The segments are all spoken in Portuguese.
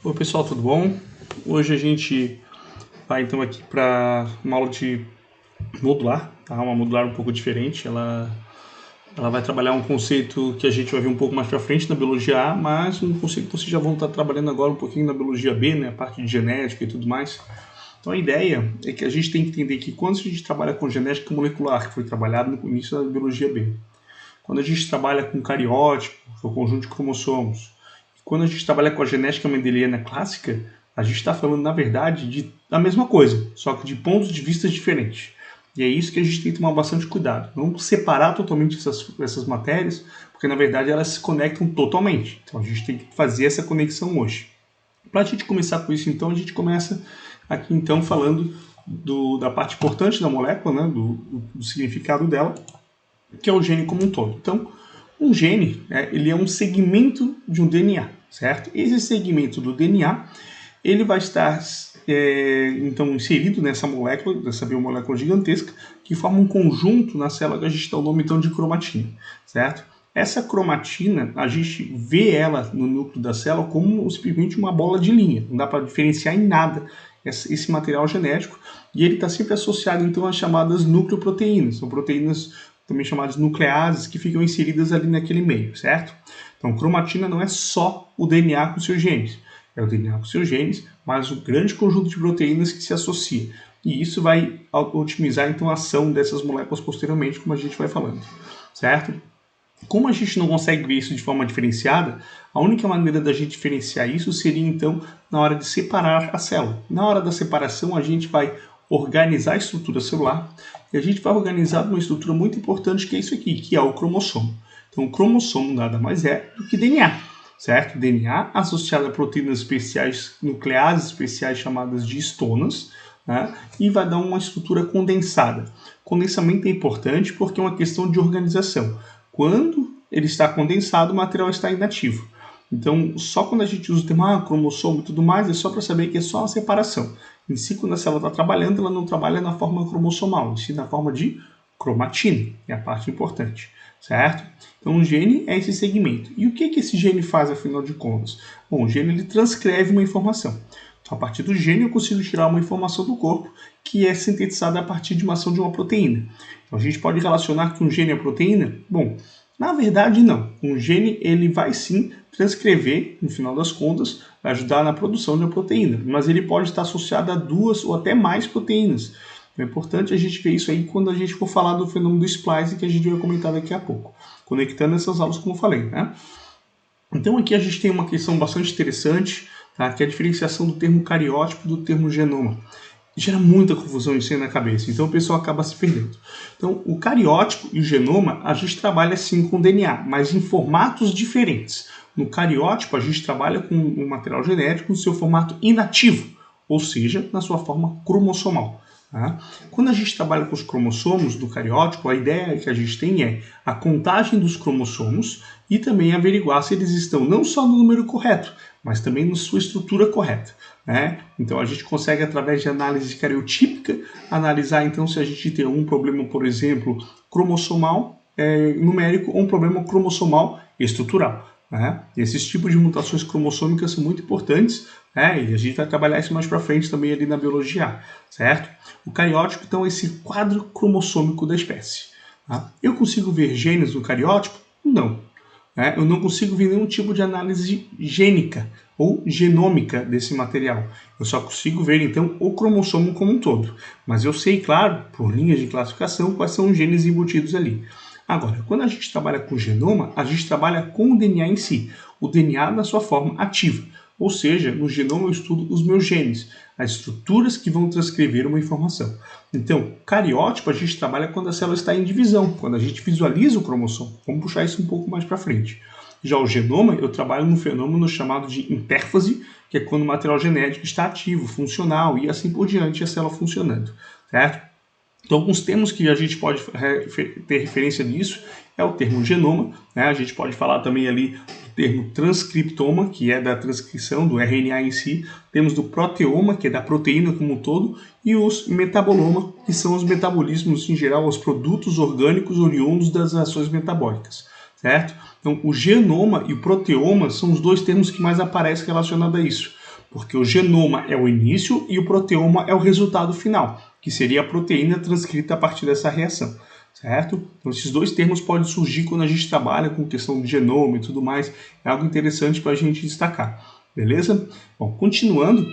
Oi pessoal, tudo bom? Hoje a gente vai então aqui para uma aula de modular, tá? Uma modular um pouco diferente. Ela vai trabalhar um conceito que a gente vai ver um pouco mais para frente na biologia A, mas um conceito que vocês já vão estar trabalhando agora um pouquinho na biologia B, né? A parte de genética e tudo mais. Então a ideia é que a gente tem que entender que quando a gente trabalha com genética molecular, que foi trabalhado no início da biologia B, quando a gente trabalha com cariótipo, que é o conjunto de cromossomos, quando a gente trabalha com a genética mendeliana clássica, a gente está falando, na verdade, da mesma coisa, só que de pontos de vista diferentes. E é isso que a gente tem que tomar bastante cuidado. Não separar totalmente essas matérias, porque na verdade elas se conectam totalmente. Então a gente tem que fazer essa conexão hoje. Para a gente começar com isso, então, a gente começa aqui então falando da parte importante da molécula, né, do significado dela, que é o gene como um todo. Então, um gene, ele é um segmento de um DNA, certo? Esse segmento do DNA, ele vai estar então inserido nessa molécula, dessa biomolécula gigantesca, que forma um conjunto na célula que a gente dá o nome então de cromatina, certo? Essa cromatina, a gente vê ela no núcleo da célula como simplesmente uma bola de linha, não dá para diferenciar em nada esse material genético, e ele está sempre associado então às chamadas nucleoproteínas, são proteínas também chamadas nucleases, que ficam inseridas ali naquele meio, certo? Então, cromatina não é só o DNA com seus genes, é o DNA com seus genes, mas um grande conjunto de proteínas que se associa. E isso vai otimizar então a ação dessas moléculas posteriormente, como a gente vai falando, certo? Como a gente não consegue ver isso de forma diferenciada, a única maneira da gente diferenciar isso seria então na hora de separar a célula. Na hora da separação, a gente vai organizar a estrutura celular e a gente vai organizar uma estrutura muito importante que é isso aqui, que é o cromossomo. Então, o cromossomo nada mais é do que DNA, certo? DNA associado a proteínas especiais, nucleases especiais chamadas de histonas, né? E vai dar uma estrutura condensada. Condensamento é importante porque é uma questão de organização. Quando ele está condensado, o material está inativo. Então, só quando a gente usa o termo cromossomo e tudo mais, é só para saber que é só uma separação. Em si, quando a célula está trabalhando, ela não trabalha na forma cromossomal, e sim na forma de cromatina, é a parte importante, certo? Então, o gene é esse segmento. E o que esse gene faz, afinal de contas? Bom, o gene ele transcreve uma informação. Então, a partir do gene, eu consigo tirar uma informação do corpo que é sintetizada a partir de uma ação de uma proteína. Então, a gente pode relacionar que um gene é proteína? Bom, na verdade, não. Um gene ele vai sim transcrever, no final das contas, vai ajudar na produção de uma proteína, mas ele pode estar associado a duas ou até mais proteínas. É importante a gente ver isso aí quando a gente for falar do fenômeno do splice, que a gente vai comentar daqui a pouco, conectando essas aulas como eu falei, né? Então aqui a gente tem uma questão bastante interessante, tá? Que é a diferenciação do termo cariótipo do termo genoma. Gera muita confusão isso aí na cabeça, então o pessoal acaba se perdendo. Então, o cariótipo e o genoma, a gente trabalha sim com DNA, mas em formatos diferentes. No cariótipo, a gente trabalha com o material genético no seu formato inativo, ou seja, na sua forma cromossomal. Tá? Quando a gente trabalha com os cromossomos do cariótipo, a ideia que a gente tem é a contagem dos cromossomos e também averiguar se eles estão não só no número correto, mas também na sua estrutura correta. Né? Então a gente consegue, através de análise cariotípica, analisar então se a gente tem um problema, por exemplo, cromossomal numérico ou um problema cromossomal estrutural. Né? E esses tipos de mutações cromossômicas são muito importantes, né? E a gente vai trabalhar isso mais para frente também ali na biologia, certo? O cariótipo, então, é esse quadro cromossômico da espécie. Tá? Eu consigo ver genes no cariótipo? Não. Né? Eu não consigo ver nenhum tipo de análise gênica ou genômica desse material. Eu só consigo ver, então, o cromossomo como um todo. Mas eu sei, claro, por linhas de classificação, quais são os genes embutidos ali. Agora, quando a gente trabalha com genoma, a gente trabalha com o DNA em si, o DNA na sua forma ativa. Ou seja, no genoma eu estudo os meus genes, as estruturas que vão transcrever uma informação. Então, cariótipo a gente trabalha quando a célula está em divisão, quando a gente visualiza o cromossomo. Vamos puxar isso um pouco mais para frente. Já o genoma, eu trabalho num fenômeno chamado de intérfase, que é quando o material genético está ativo, funcional e assim por diante, a célula funcionando, certo? Então, alguns termos que a gente pode ter referência nisso é o termo genoma, né? A gente pode falar também ali do termo transcriptoma, que é da transcrição do RNA em si, temos do proteoma, que é da proteína como um todo, e os metaboloma, que são os metabolismos em geral, os produtos orgânicos oriundos das reações metabólicas, certo? Então, o genoma e o proteoma são os dois termos que mais aparecem relacionados a isso. porque o genoma é o início e o proteoma é o resultado final, que seria a proteína transcrita a partir dessa reação, certo? Então esses dois termos podem surgir quando a gente trabalha com questão de genoma e tudo mais, é algo interessante para a gente destacar, beleza? Bom, continuando,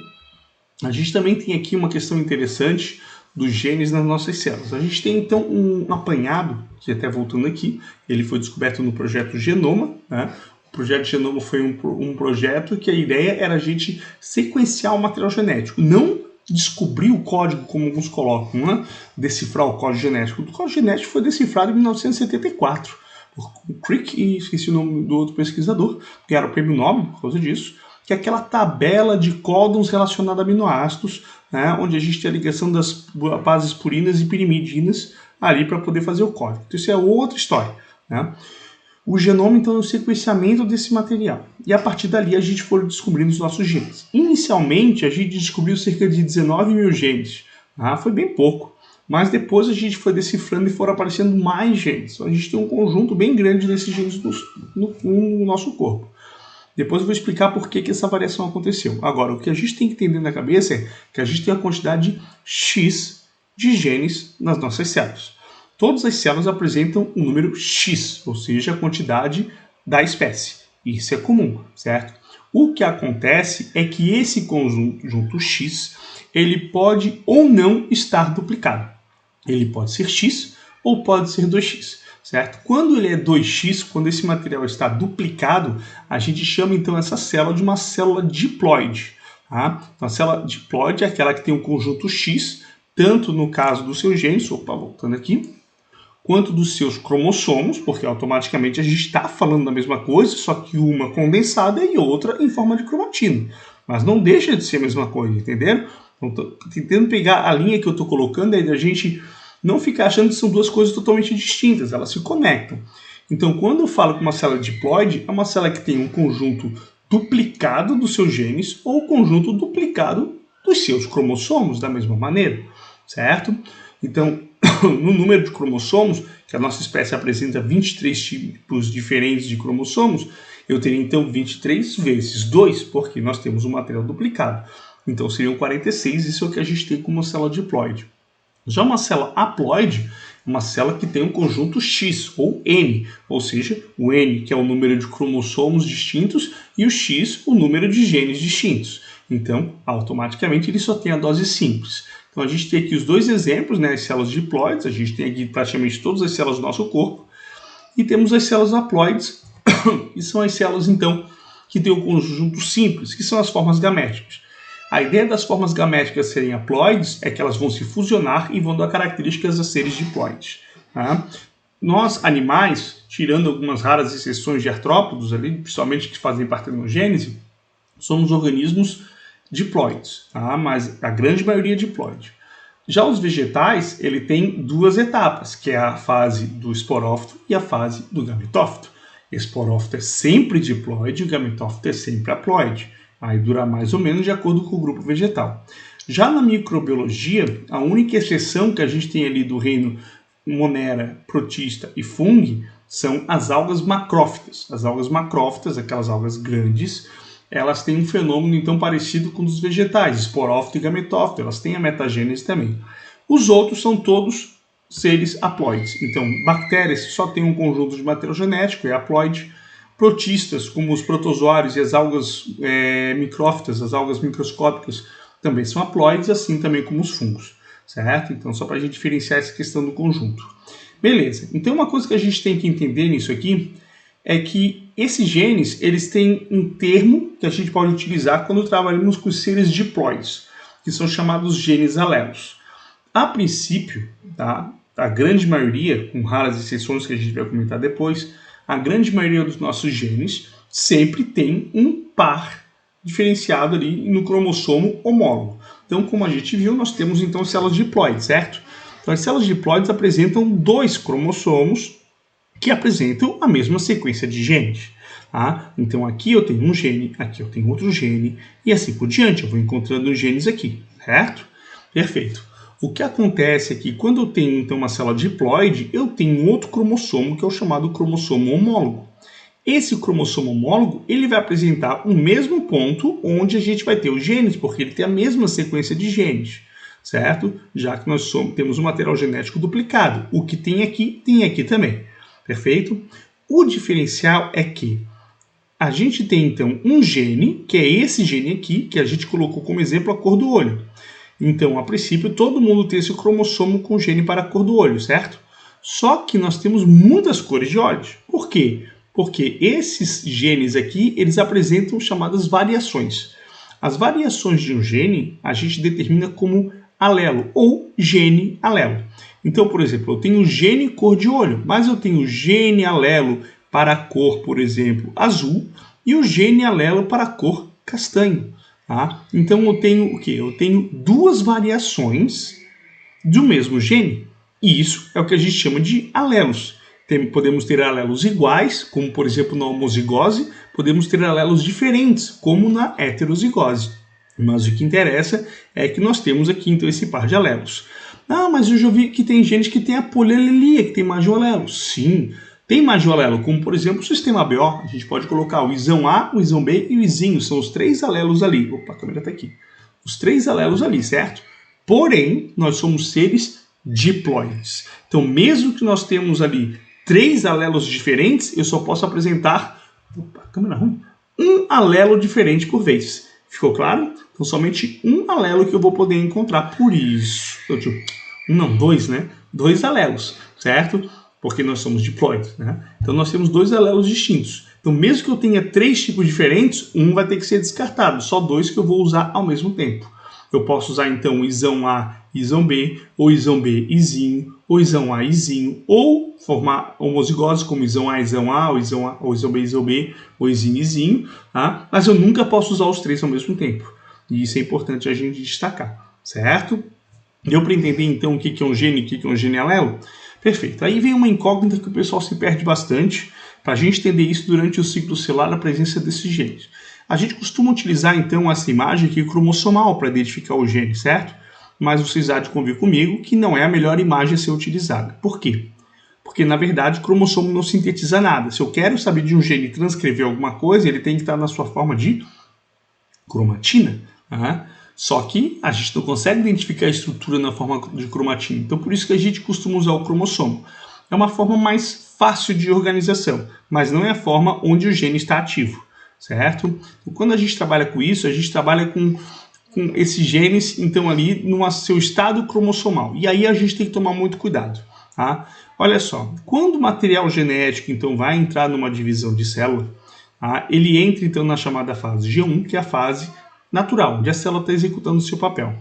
a gente também tem aqui uma questão interessante dos genes nas nossas células. A gente tem então um apanhado, que até voltando aqui, ele foi descoberto no projeto Genoma, né? O projeto Genoma foi um projeto que a ideia era a gente sequenciar o material genético, não descobrir o código, como alguns colocam, né? Decifrar o código genético. O código genético foi decifrado em 1974 por Crick e esqueci o nome do outro pesquisador, que era o prêmio Nobel por causa disso, que é aquela tabela de códons relacionados a aminoácidos, né, onde a gente tem a ligação das bases purinas e pirimidinas ali para poder fazer o código. Então isso é outra história, né? O genoma, então, é o sequenciamento desse material. E a partir dali a gente foi descobrindo os nossos genes. Inicialmente, a gente descobriu cerca de 19 mil genes. Foi bem pouco. Mas depois a gente foi decifrando e foram aparecendo mais genes. Então a gente tem um conjunto bem grande desses genes no nosso corpo. Depois eu vou explicar por que essa variação aconteceu. Agora, o que a gente tem que entender na cabeça é que a gente tem a quantidade X de genes nas nossas células. Todas as células apresentam um número X, ou seja, a quantidade da espécie. Isso é comum, certo? O que acontece é que esse conjunto X, ele pode ou não estar duplicado. Ele pode ser X ou pode ser 2X, certo? Quando ele é 2X, quando esse material está duplicado, a gente chama então essa célula de uma célula diploide. Tá? Então a célula diploide é aquela que tem um conjunto X, tanto no caso dos seus genes, voltando aqui, quanto dos seus cromossomos, porque automaticamente a gente está falando da mesma coisa, só que uma condensada e outra em forma de cromatina. Mas não deixa de ser a mesma coisa, entenderam? Então, tô tentando pegar a linha que eu estou colocando aí da gente não ficar achando que são duas coisas totalmente distintas, elas se conectam. Então, quando eu falo que uma célula diploide, é uma célula que tem um conjunto duplicado dos seus genes ou um conjunto duplicado dos seus cromossomos, da mesma maneira, certo? Então, no número de cromossomos, que a nossa espécie apresenta 23 tipos diferentes de cromossomos, eu teria então 23 vezes 2, porque nós temos um material duplicado. Então seriam 46, isso é o que a gente tem como uma célula diploide. Já uma célula haploide, uma célula que tem um conjunto X ou N, ou seja, o N que é o número de cromossomos distintos e o X o número de genes distintos. Então, automaticamente ele só tem a dose simples. Então a gente tem aqui os dois exemplos, né, as células diploides, a gente tem aqui praticamente todas as células do nosso corpo, e temos as células haploides, que são as células então que têm um conjunto simples, que são as formas gaméticas. A ideia das formas gaméticas serem haploides é que elas vão se fusionar e vão dar características a seres diploides. Tá? Nós, animais, tirando algumas raras exceções de artrópodos, ali, principalmente que fazem partenogênese, somos organismos diploides, tá? Mas a grande maioria é diploide. Já os vegetais, ele tem duas etapas, que é a fase do esporófito e a fase do gametófito. Esporófito é sempre diploide, o gametófito é sempre haploide. Aí dura mais ou menos de acordo com o grupo vegetal. Já na microbiologia, a única exceção que a gente tem ali do reino Monera, protista e fungi são as algas macrófitas. As algas macrófitas, aquelas algas grandes, elas têm um fenômeno então parecido com os dos vegetais, esporófito e gametófito, elas têm a metagênese também. Os outros são todos seres haploides. Então, bactérias só têm um conjunto de material genético, é haploide. Protistas, como os protozoários e as algas micrófitas, as algas microscópicas, também são haploides, assim também como os fungos, certo? Então, só para a gente diferenciar essa questão do conjunto. Beleza, então uma coisa que a gente tem que entender nisso aqui é que esses genes, eles têm um termo que a gente pode utilizar quando trabalhamos com os seres diploides, que são chamados genes alelos. A princípio, tá, a grande maioria, com raras exceções que a gente vai comentar depois, a grande maioria dos nossos genes sempre tem um par diferenciado ali no cromossomo homólogo. Então, como a gente viu, nós temos então células diploides, certo? Então, as células diploides apresentam dois cromossomos que apresentam a mesma sequência de genes. Tá? Então, aqui eu tenho um gene, aqui eu tenho outro gene, e assim por diante. Eu vou encontrando os genes aqui, certo? Perfeito. O que acontece é que quando eu tenho então uma célula diploide, eu tenho um outro cromossomo que é o chamado cromossomo homólogo. Esse cromossomo homólogo, ele vai apresentar o mesmo ponto onde a gente vai ter os genes, porque ele tem a mesma sequência de genes, certo? Já que nós temos um material genético duplicado. O que tem aqui também, perfeito? O diferencial é que a gente tem, então, um gene, que é esse gene aqui, que a gente colocou como exemplo a cor do olho. Então, a princípio, todo mundo tem esse cromossomo com gene para a cor do olho, certo? Só que nós temos muitas cores de olhos. Por quê? Porque esses genes aqui, eles apresentam chamadas variações. As variações de um gene, a gente determina como alelo ou gene alelo. Então, por exemplo, eu tenho gene cor de olho, mas eu tenho gene alelo para a cor, por exemplo, azul, e o gene alelo para a cor castanho. Tá? Então, eu tenho o quê? Eu tenho duas variações do mesmo gene, e isso é o que a gente chama de alelos. Podemos ter alelos iguais, como por exemplo na homozigose, podemos ter alelos diferentes, como na heterozigose. Mas o que interessa é que nós temos aqui então esse par de alelos. Ah, mas eu já vi que tem gente que tem a polialelia, que tem mais de um alelo. Sim, tem mais de um alelo, como por exemplo o sistema ABO. A gente pode colocar o isão A, o isão B e o izinho, são os três alelos ali. Opa, a câmera está aqui. Os três alelos ali, certo? Porém, nós somos seres diploides. Então, mesmo que nós temos ali três alelos diferentes, eu só posso apresentar, câmera ruim, um alelo diferente por vez. Ficou claro? Então, somente um alelo que eu vou poder encontrar. Por isso, dois, né? Dois alelos, certo? Porque nós somos diploides, né? Então, nós temos dois alelos distintos. Então, mesmo que eu tenha três tipos diferentes, um vai ter que ser descartado. Só dois que eu vou usar ao mesmo tempo. Eu posso usar, então, isão A, isão B, ou isão B, izinho, ou isão A, izinho, ou formar homozigose como isão A, ou isão B, ou izinho, izinho, tá? Mas eu nunca posso usar os três ao mesmo tempo. E isso é importante a gente destacar, certo? Deu para entender, então, o que é um gene e o que é um gene alelo? Perfeito. Aí vem uma incógnita que o pessoal se perde bastante, para a gente entender isso durante o ciclo celular, a presença desses genes. A gente costuma utilizar, então, essa imagem aqui cromossomal para identificar o gene, certo? Mas vocês há de convir comigo que não é a melhor imagem a ser utilizada. Por quê? Porque, na verdade, o cromossomo não sintetiza nada. Se eu quero saber de um gene transcrever alguma coisa, ele tem que estar na sua forma de cromatina. Tá? Só que a gente não consegue identificar a estrutura na forma de cromatina. Então, por isso que a gente costuma usar o cromossomo. É uma forma mais fácil de organização, mas não é a forma onde o gene está ativo, certo? Então, quando a gente trabalha com isso, a gente trabalha com esses genes, então, ali no seu estado cromossomal. E aí a gente tem que tomar muito cuidado. Tá? Olha só, quando o material genético, então, vai entrar numa divisão de célula, tá? Ele entra, então, na chamada fase G1, que é a fase natural, onde a célula está executando o seu papel.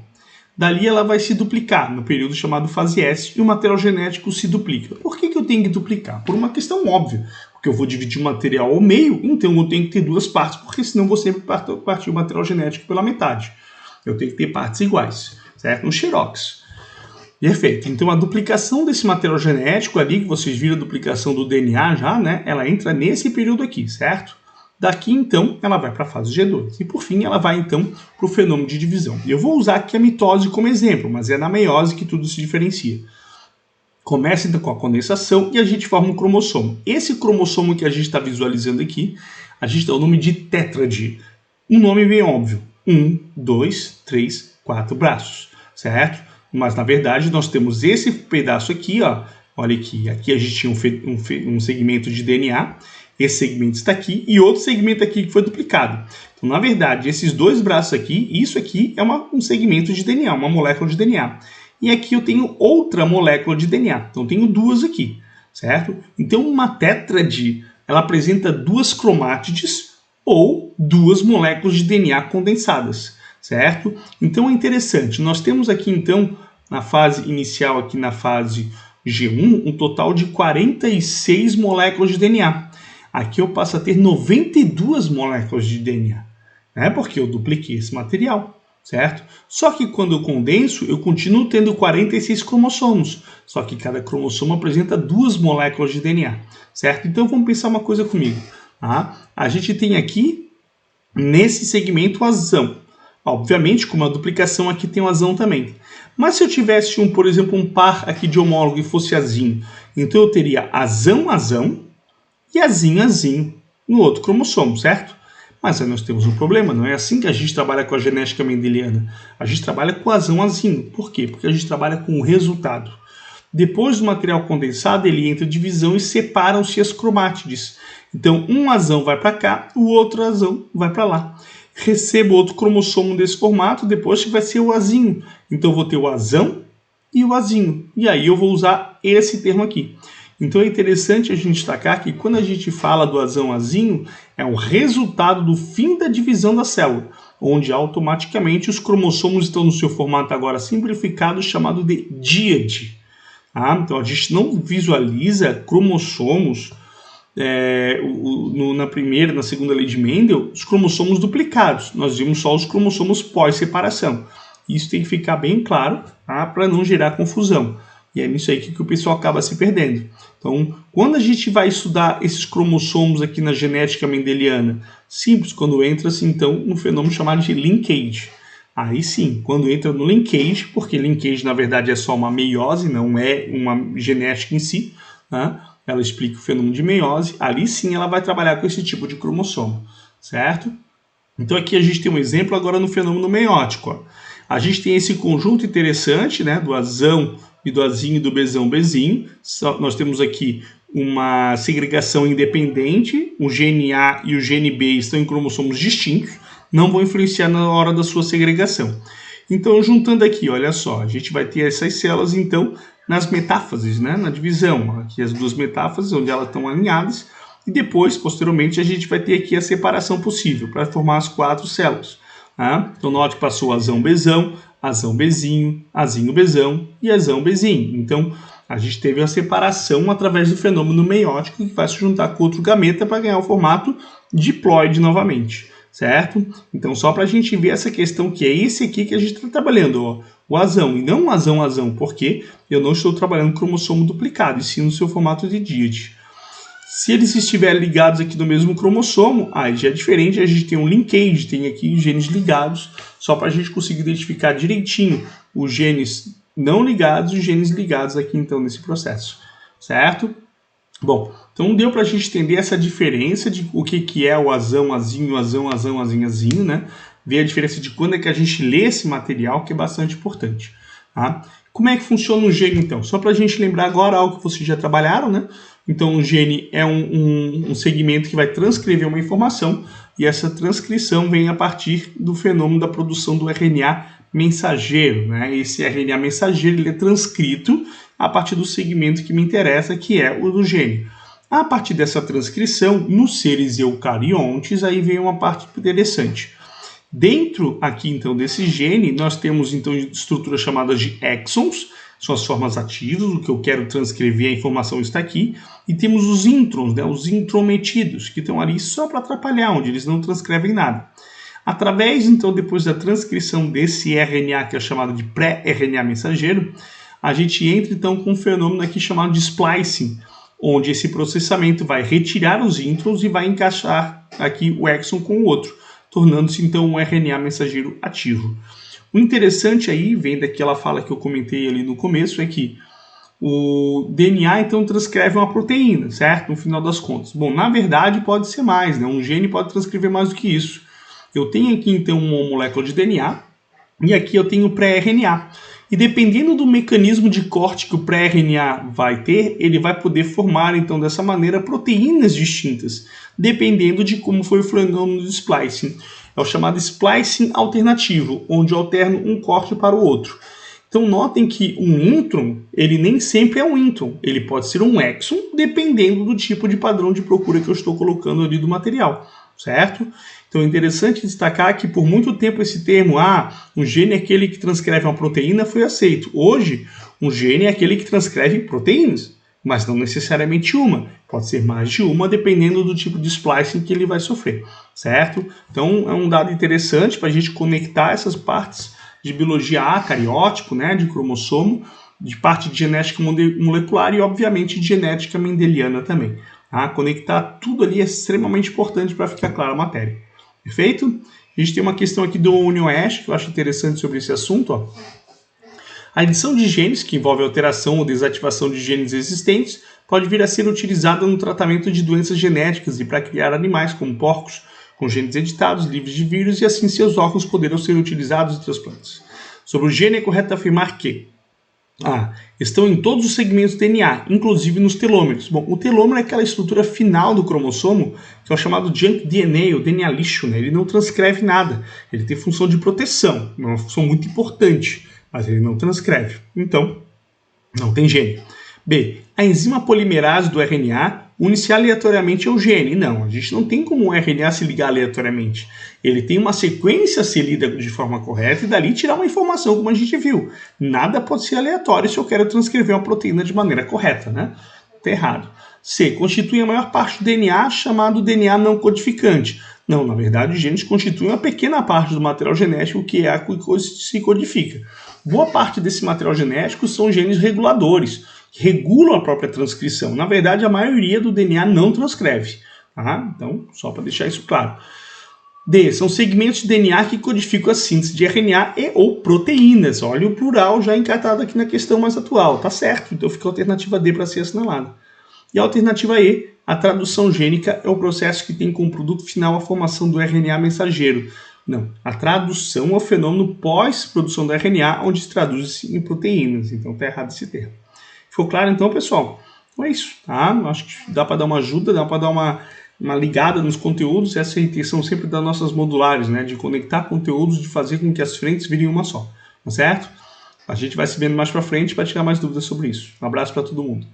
Dali ela vai se duplicar no período chamado fase S e o material genético se duplica. Por que eu tenho que duplicar? Por uma questão óbvia. Porque eu vou dividir o material ao meio, então eu tenho que ter duas partes, porque senão eu vou sempre partir o material genético pela metade. Eu tenho que ter partes iguais, certo? No xerox. Perfeito. Então a duplicação desse material genético ali, que vocês viram a duplicação do DNA já, né? Ela entra nesse período aqui, certo? Daqui, então, ela vai para a fase G2. E, por fim, ela vai, então, para o fenômeno de divisão. Eu vou usar aqui a mitose como exemplo, mas é na meiose que tudo se diferencia. Começa, então, com a condensação e a gente forma um cromossomo. Esse cromossomo que a gente está visualizando aqui, a gente dá o nome de tétrade. Um nome bem óbvio. 1, 2, 3, 4 braços, certo? Mas, na verdade, nós temos esse pedaço aqui, ó. Olha aqui. Aqui a gente tinha um segmento de DNA. Esse segmento está aqui e outro segmento aqui que foi duplicado. Então, na verdade, esses dois braços aqui, isso aqui é um segmento de DNA, uma molécula de DNA. E aqui eu tenho outra molécula de DNA. Então, eu tenho duas aqui, certo? Então, uma tétrade, ela apresenta duas cromátides ou duas moléculas de DNA condensadas, certo? Então, é interessante. Nós temos aqui, então, na fase inicial, aqui na fase G1, um total de 46 moléculas de DNA. Aqui eu passo a ter 92 moléculas de DNA, né? Porque eu dupliquei esse material, certo? Só que quando eu condenso, eu continuo tendo 46 cromossomos, só que cada cromossomo apresenta duas moléculas de DNA, certo? Então vamos pensar uma coisa comigo. Tá? A gente tem aqui, nesse segmento, o azão. Obviamente, como a duplicação aqui tem o azão também. Mas se eu tivesse, por exemplo, um par aqui de homólogo e fosse azinho, então eu teria azão, azão, e azinho, azinho. no outro cromossomo, certo? Mas aí nós temos um problema, não é assim que a gente trabalha com a genética mendeliana. A gente trabalha com azão-azinho. Por quê? Porque a gente trabalha com o resultado. Depois do material condensado, ele entra em divisão e separam-se as cromátides. Então, um azão vai para cá, o outro azão vai para lá. Recebo outro cromossomo desse formato, depois que vai ser o azinho. Então, eu vou ter o azão e o azinho. E aí eu vou usar esse termo aqui. Então é interessante a gente destacar que quando a gente fala do azão-azinho, é o resultado do fim da divisão da célula, onde automaticamente os cromossomos estão no seu formato agora simplificado, chamado de díade. Então a gente não visualiza cromossomos na primeira, na segunda lei de Mendel, os cromossomos duplicados. Nós vimos só os cromossomos pós-separação. Isso tem que ficar bem claro, para não gerar confusão. E é nisso aí que o pessoal acaba se perdendo. Então, quando a gente vai estudar esses cromossomos aqui na genética mendeliana, simples, quando entra-se então no fenômeno chamado de linkage. Aí sim, quando entra no linkage, porque linkage na verdade é só uma meiose, não é uma genética em si, ela explica o fenômeno de meiose, ali sim ela vai trabalhar com esse tipo de cromossomo, certo? Então aqui a gente tem um exemplo agora no fenômeno meiótico. A gente tem esse conjunto interessante, do azão e do azinho e do bezão-bezinho. Nós temos aqui uma segregação independente, o gene A e o gene B estão em cromossomos distintos, não vão influenciar na hora da sua segregação. Então, juntando aqui, olha só, a gente vai ter essas células, então, nas metáfases, na divisão. Aqui as duas metáfases, onde elas estão alinhadas, e depois, posteriormente, a gente vai ter aqui a separação possível para formar as 4 células. Então, note que passou azão-bezão, azão-bezinho, azinho-bezão e azão-bezinho. Então, a gente teve a separação através do fenômeno meiótico que vai se juntar com outro gameta para ganhar o formato diploide novamente, certo? Então, só para a gente ver essa questão que é esse aqui que a gente está trabalhando, o azão, e não o azão-azão, porque eu não estou trabalhando cromossomo duplicado, e sim no seu formato de díade. Se eles estiverem ligados aqui no mesmo cromossomo, aí já é diferente, a gente tem um linkage, tem aqui genes ligados, só para a gente conseguir identificar direitinho os genes não ligados e os genes ligados aqui então nesse processo, certo? Bom, então deu para a gente entender essa diferença de o que é o azão-azinho, azão-azão, azinho-azinho, Ver a diferença de quando é que a gente lê esse material, que é bastante importante. Como é que funciona o gene então? Só para a gente lembrar agora algo que vocês já trabalharam, Então, o gene é um segmento que vai transcrever uma informação e essa transcrição vem a partir do fenômeno da produção do RNA mensageiro. Esse RNA mensageiro ele é transcrito a partir do segmento que me interessa, que é o do gene. A partir dessa transcrição, nos seres eucariontes, aí vem uma parte interessante. Dentro aqui, então, desse gene, nós temos, então, estruturas chamadas de exons, são as formas ativas, o que eu quero transcrever, a informação está aqui, e temos os introns, os intrometidos, que estão ali só para atrapalhar, onde eles não transcrevem nada. Através, então, depois da transcrição desse RNA, que é chamado de pré-RNA mensageiro, a gente entra, então, com um fenômeno aqui chamado de splicing, onde esse processamento vai retirar os introns e vai encaixar aqui o exon com o outro, tornando-se, então, um RNA mensageiro ativo. O interessante aí, vem daquela fala que eu comentei ali no começo, é que o DNA, então, transcreve uma proteína, certo? No final das contas. Bom, na verdade, pode ser mais, Um gene pode transcrever mais do que isso. Eu tenho aqui, então, uma molécula de DNA e aqui eu tenho o pré-RNA. E dependendo do mecanismo de corte que o pré-RNA vai ter, ele vai poder formar, então, dessa maneira, proteínas distintas, dependendo de como foi o fenômeno de splicing. É o chamado splicing alternativo, onde eu alterno um corte para o outro. Então, notem que um intron, ele nem sempre é um intron. Ele pode ser um exon, dependendo do tipo de padrão de procura que eu estou colocando ali do material, certo? Então, é interessante destacar que, por muito tempo, esse termo, um gene é aquele que transcreve uma proteína, foi aceito. Hoje, um gene é aquele que transcreve proteínas, mas não necessariamente uma. Pode ser mais de uma, dependendo do tipo de splicing que ele vai sofrer, certo? Então, é um dado interessante para a gente conectar essas partes de biologia acariótipo, de cromossomo, de parte de genética molecular e, obviamente, de genética mendeliana também. Conectar tudo ali é extremamente importante para ficar clara a matéria. Perfeito? A gente tem uma questão aqui do Union Ash, que eu acho interessante sobre esse assunto, A edição de genes, que envolve alteração ou desativação de genes existentes, pode vir a ser utilizada no tratamento de doenças genéticas e para criar animais como porcos, com genes editados, livres de vírus, e assim seus órgãos poderão ser utilizados em transplantes. Sobre o gene, é correto afirmar que estão em todos os segmentos do DNA, inclusive nos telômeros. Bom, o telômero é aquela estrutura final do cromossomo, que é o chamado junk DNA, o DNA lixo, né? Ele não transcreve nada, ele tem função de proteção, uma função muito importante, mas ele não transcreve. Então, não tem gene. B. A enzima polimerase do RNA une-se aleatoriamente ao gene. Não, a gente não tem como o RNA se ligar aleatoriamente. Ele tem uma sequência a ser lida de forma correta e dali tirar uma informação, como a gente viu. Nada pode ser aleatório se eu quero transcrever uma proteína de maneira correta, né? Está errado. C. Constitui a maior parte do DNA, chamado DNA não codificante. Não, na verdade, os genes constituem uma pequena parte do material genético que é que se codifica. Boa parte desse material genético são genes reguladores, que regulam a própria transcrição. Na verdade, a maioria do DNA não transcreve. Tá? Então, só para deixar isso claro. D. São segmentos de DNA que codificam a síntese de RNA e ou proteínas. Olha o plural já encartado aqui na questão mais atual. Tá certo, então fica a alternativa D para ser assinalada. E a alternativa E, a tradução gênica é o processo que tem como produto final a formação do RNA mensageiro. Não, a tradução é o fenômeno pós-produção do RNA, onde se traduz em proteínas. Então está errado esse termo. Ficou claro então, pessoal? Então é isso, tá? Acho que dá para dar uma ajuda, dá para dar uma ligada nos conteúdos. Essa é a intenção sempre das nossas modulares, né? De conectar conteúdos, de fazer com que as frentes virem uma só, tá certo? A gente vai se vendo mais para frente para tirar mais dúvidas sobre isso. Um abraço para todo mundo.